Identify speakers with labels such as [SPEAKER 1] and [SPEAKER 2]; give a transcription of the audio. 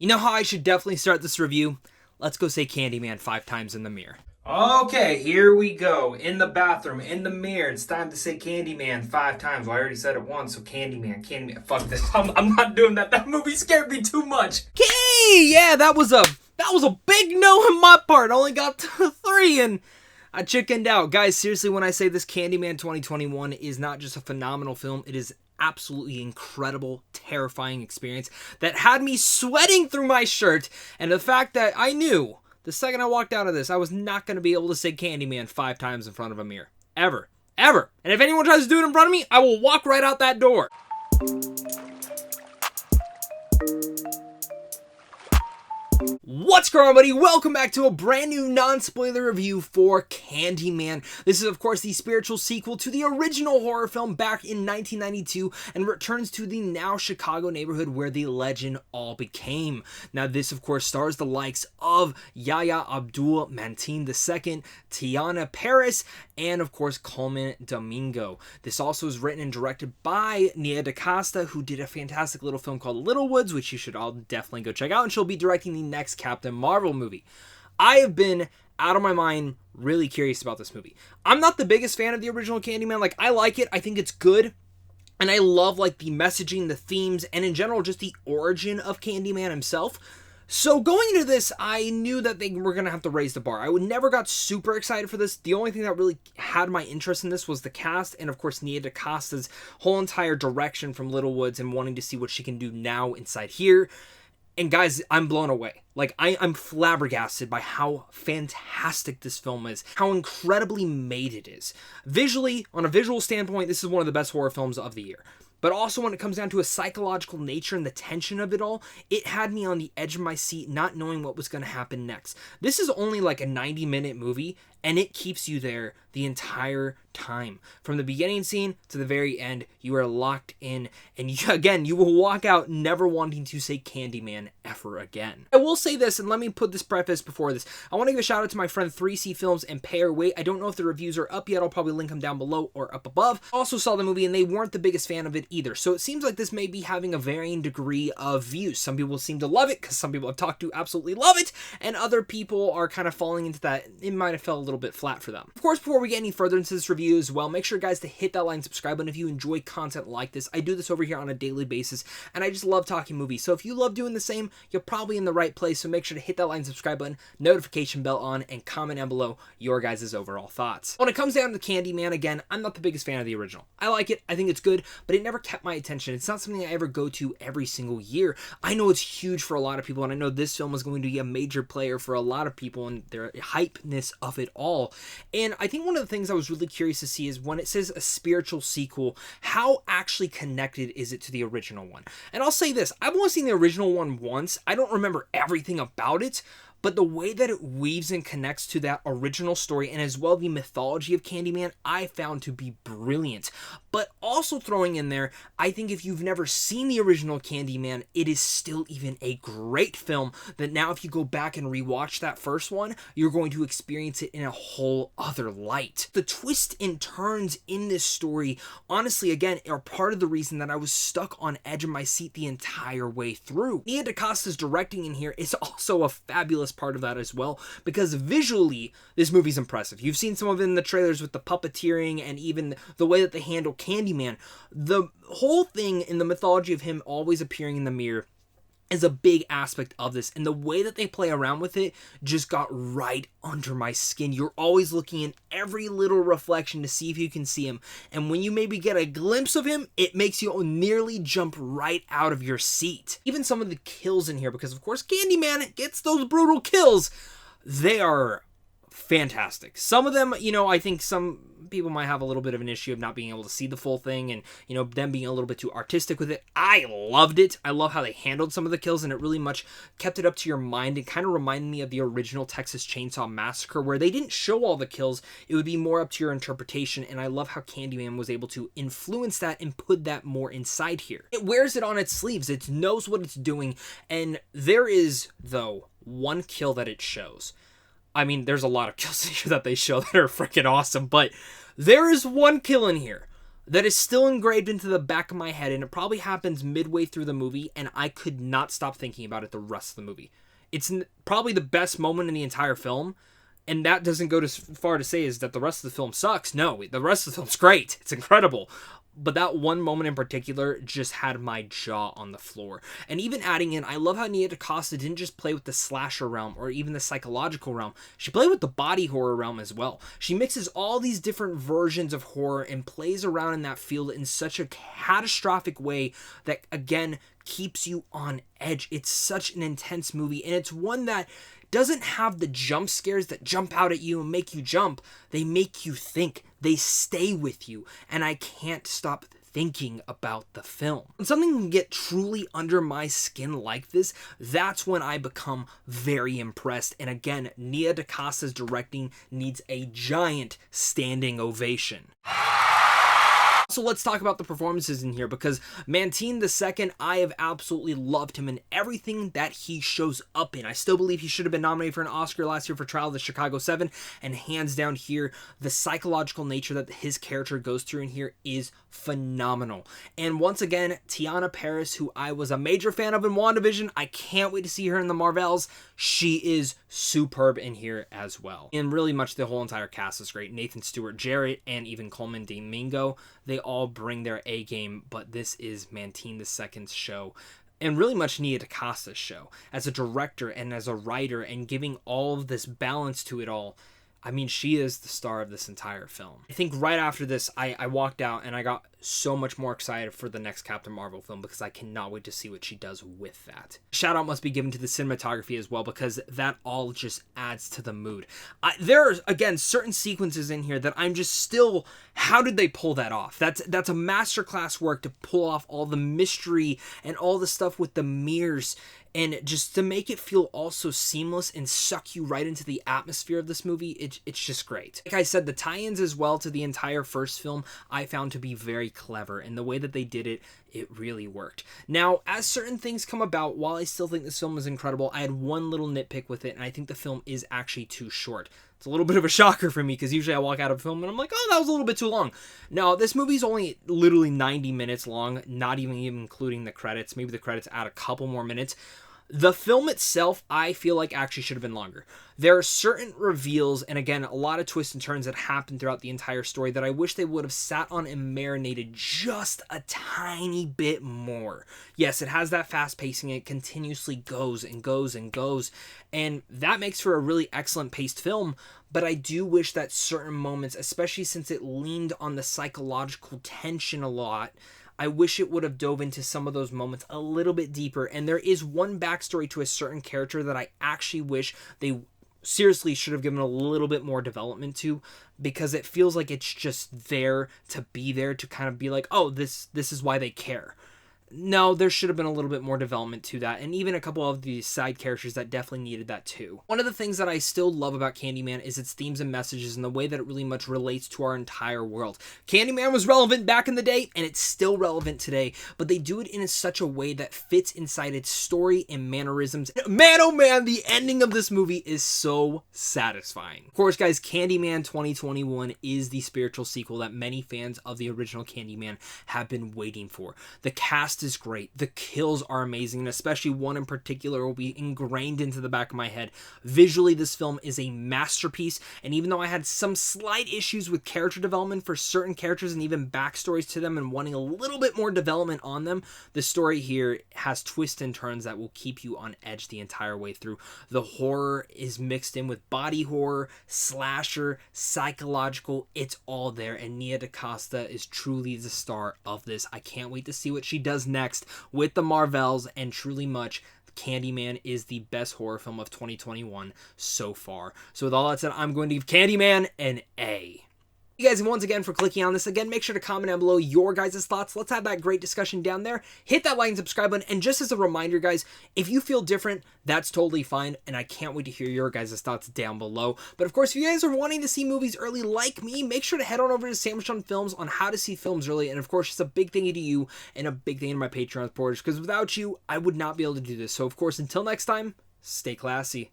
[SPEAKER 1] You know how I should definitely start this review? Let's go say Candyman 5 times in the mirror. Okay, here we go. In the bathroom, in the mirror. It's time to say Candyman 5 times. Well, I already said it once, so Candyman. Fuck this. I'm not doing that. That movie scared me too much. Okay, yeah, that was a big no on my part. I only got to 3 and I chickened out. Guys, seriously, when I say this, Candyman 2021 is not just a phenomenal film, it is absolutely incredible, terrifying experience that had me sweating through my shirt, and the fact that I knew the second I walked out of this, I was not going to be able to say Candyman 5 times in front of a mirror. Ever. Ever. And if anyone tries to do it in front of me, I will walk right out that door. What's going on, buddy? Welcome back to a brand new non-spoiler review for Candyman. This is, of course, the spiritual sequel to the original horror film back in 1992 and returns to the now Chicago neighborhood where the legend all became. Now, this, of course, stars the likes of Yahya Abdul-Mateen II, Teyonah Parris, and, of course, Coleman Domingo. This also is written and directed by Nia DaCosta, who did a fantastic little film called Little Woods, which you should all definitely go check out, and she'll be directing the next Captain Marvel movie. I have been out of my mind really curious about this movie. I'm not the biggest fan of the original Candyman. Like, I like it. I think it's good. And I love, like, the messaging, the themes, and in general, just the origin of Candyman himself. So going into this, I knew that they were going to have to raise the bar. I never got super excited for this. The only thing that really had my interest in this was the cast and, of course, Nia DaCosta's whole entire direction from Little Woods and wanting to see what she can do now inside here. And guys, I'm blown away. Like, I'm flabbergasted by how fantastic this film is, how incredibly made it is. Visually, on a visual standpoint, this is one of the best horror films of the year. But also when it comes down to a psychological nature and the tension of it all, it had me on the edge of my seat not knowing what was going to happen next. This is only like a 90-minute movie, and it keeps you there the entire time. From the beginning scene to the very end, you are locked in, and you will walk out never wanting to say Candyman ever again. I will say this, and let me put this preface before this. I want to give a shout out to my friend 3C Films and Pay Or Wait. I don't know if the reviews are up yet. I'll probably link them down below or up above. Also saw the movie, and they weren't the biggest fan of it either. So it seems like this may be having a varying degree of views. Some people seem to love it, because some people I've talked to absolutely love it, and other people are kind of falling into that. It might have felt a little bit flat for them. Of course, before we get any further into this review as well, make sure, guys, to hit that like and subscribe button if you enjoy content like this. I do this over here on a daily basis, and I just love talking movies. So if you love doing the same, you're probably in the right place. So make sure to hit that like and subscribe button, notification bell on, and comment down below your guys' overall thoughts. When it comes down to Candyman, again, I'm not the biggest fan of the original. I like it. I think it's good, but it never kept my attention. It's not something I ever go to every single year. I know it's huge for a lot of people, and I know this film is going to be a major player for a lot of people and their hypeness of it all. And I think one of the things I was really curious to see is when it says a spiritual sequel, how actually connected is it to the original one? And I'll say this, I've only seen the original one once. I don't remember everything about it, but the way that it weaves and connects to that original story and as well the mythology of Candyman, I found to be brilliant. But also throwing in there, I think if you've never seen the original Candyman, it is still even a great film that now if you go back and rewatch that first one, you're going to experience it in a whole other light. The twists and turns in this story, honestly, again, are part of the reason that I was stuck on edge of my seat the entire way through. Nia DaCosta's directing in here is also a fabulous part of that as well, because visually this movie's impressive. You've seen some of it in the trailers with the puppeteering and even the way that they handle Candyman. The whole thing in the mythology of him always appearing in the mirror is a big aspect of this, and the way that they play around with it just got right under my skin. You're always looking in every little reflection to see if you can see him, and when you maybe get a glimpse of him, it makes you nearly jump right out of your seat. Even some of the kills in here, because of course Candyman gets those brutal kills, they are fantastic. Some of them, I think some people might have a little bit of an issue of not being able to see the full thing and, them being a little bit too artistic with it. I loved it. I love how they handled some of the kills, and it really much kept it up to your mind. It kind of reminded me of the original Texas Chainsaw Massacre, where they didn't show all the kills. It would be more up to your interpretation, and I love how Candyman was able to influence that and put that more inside here. It wears it on its sleeves. It knows what it's doing, and there is, though, one kill that it shows. I mean, there's a lot of kills in here that they show that are freaking awesome, but there is one kill in here that is still engraved into the back of my head, and it probably happens midway through the movie, and I could not stop thinking about it the rest of the movie. It's probably the best moment in the entire film, and that doesn't go as far to say is that the rest of the film sucks. No, the rest of the film's great. It's incredible. But that one moment in particular just had my jaw on the floor. And even adding in, I love how Nia DaCosta didn't just play with the slasher realm or even the psychological realm. She played with the body horror realm as well. She mixes all these different versions of horror and plays around in that field in such a catastrophic way that, again, keeps you on edge. It's such an intense movie, and it's one that doesn't have the jump scares that jump out at you and make you jump. They make you think. They stay with you, and I can't stop thinking about the film. When something can get truly under my skin like this, that's when I become very impressed. And again, Nia DaCosta's directing needs a giant standing ovation. So let's talk about the performances in here, because Mateen II, I have absolutely loved him in everything that he shows up in. I still believe he should have been nominated for an Oscar last year for Trial of the Chicago 7, and hands down here, the psychological nature that his character goes through in here is phenomenal. And once again, Teyonah Parris, who I was a major fan of in WandaVision, I can't wait to see her in the Marvels. She is superb in here as well. And really much the whole entire cast is great. Nathan Stewart Jarrett and even Coleman Domingo, they all bring their A game, but this is Mateen II's show. And really much Nia DaCosta's show. As a director and as a writer and giving all of this balance to it all, I mean, she is the star of this entire film. I think right after this, I walked out and I got so much more excited for the next Captain Marvel film because I cannot wait to see what she does with that. Shout out must be given to the cinematography as well, because that all just adds to the mood. There are, again, certain sequences in here that I'm just still, how did they pull that off? That's a masterclass work to pull off all the mystery and all the stuff with the mirrors, and just to make it feel also seamless and suck you right into the atmosphere of this movie. It's just great. Like I said, the tie-ins as well to the entire first film I found to be very clever, and the way that they did it, it really worked. Now, as certain things come about, while I still think this film is incredible, I had one little nitpick with it, and I think the film is actually too short. It's a little bit of a shocker for me, because usually I walk out of a film and I'm like, oh, that was a little bit too long. No, this movie's only literally 90 minutes long, not even including the credits. Maybe the credits add a couple more minutes. The film itself, I feel like actually should have been longer. There are certain reveals, and again, a lot of twists and turns that happen throughout the entire story that I wish they would have sat on and marinated just a tiny bit more. Yes, it has that fast pacing, it continuously goes and goes and goes, and that makes for a really excellent paced film, but I do wish that certain moments, especially since it leaned on the psychological tension a lot, I wish it would have dove into some of those moments a little bit deeper. And there is one backstory to a certain character that I actually wish they seriously should have given a little bit more development to, because it feels like it's just there to be there to kind of be like, oh, this is why they care. No, there should have been a little bit more development to that, and even a couple of the side characters that definitely needed that too. One of the things that I still love about Candyman is its themes and messages and the way that it really much relates to our entire world. Candyman was relevant back in the day, and it's still relevant today, but they do it in such a way that fits inside its story and mannerisms. Man, oh man, the ending of this movie is so satisfying. Of course, guys, Candyman 2021 is the spiritual sequel that many fans of the original Candyman have been waiting for. The cast is great. The kills are amazing, and especially one in particular will be ingrained into the back of my head. Visually, this film is a masterpiece, and even though I had some slight issues with character development for certain characters and even backstories to them and wanting a little bit more development on them, the story here has twists and turns that will keep you on edge the entire way through. The horror is mixed in with body horror, slasher, psychological. It's all there, and Nia DaCosta is truly the star of this. I can't wait to see what she does next with the Marvels, and truly much, Candyman is the best horror film of 2021 so far. So with all that said, I'm going to give Candyman an A. You guys, once again, for clicking on this. Again, make sure to comment down below your guys' thoughts. Let's have that great discussion down there. Hit that like and subscribe button. And just as a reminder, guys, if you feel different, that's totally fine. And I can't wait to hear your guys' thoughts down below. But of course, if you guys are wanting to see movies early like me, make sure to head on over to Sandwich on Films on how to see films early. And of course, it's a big thing to you and a big thing to my Patreon supporters, because without you, I would not be able to do this. So of course, until next time, stay classy.